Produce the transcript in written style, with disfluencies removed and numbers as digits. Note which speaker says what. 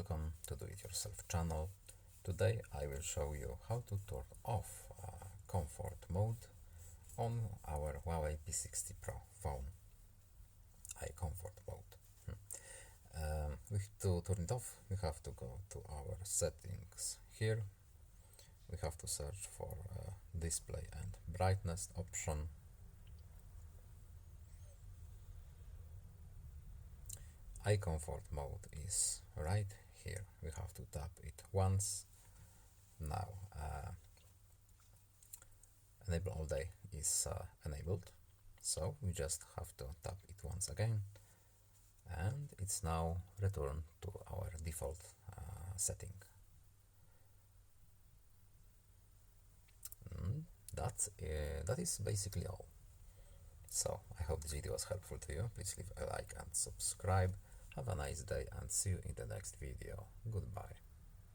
Speaker 1: welcome to Do It Yourself channel. Today I will show you how to turn off comfort mode on our HUAWEI P60 Pro phone. Comfort mode. To turn it off, we have to go to our settings here. We have to search for display and brightness option. Comfort mode is right here. We have to tap it once. Now enable all day is enabled, so we just have to tap it once again, and it's now returned to our default setting. That is basically all. So I hope this video was helpful to you. Please leave a like and subscribe. Have a nice day and see you in the next video. Goodbye.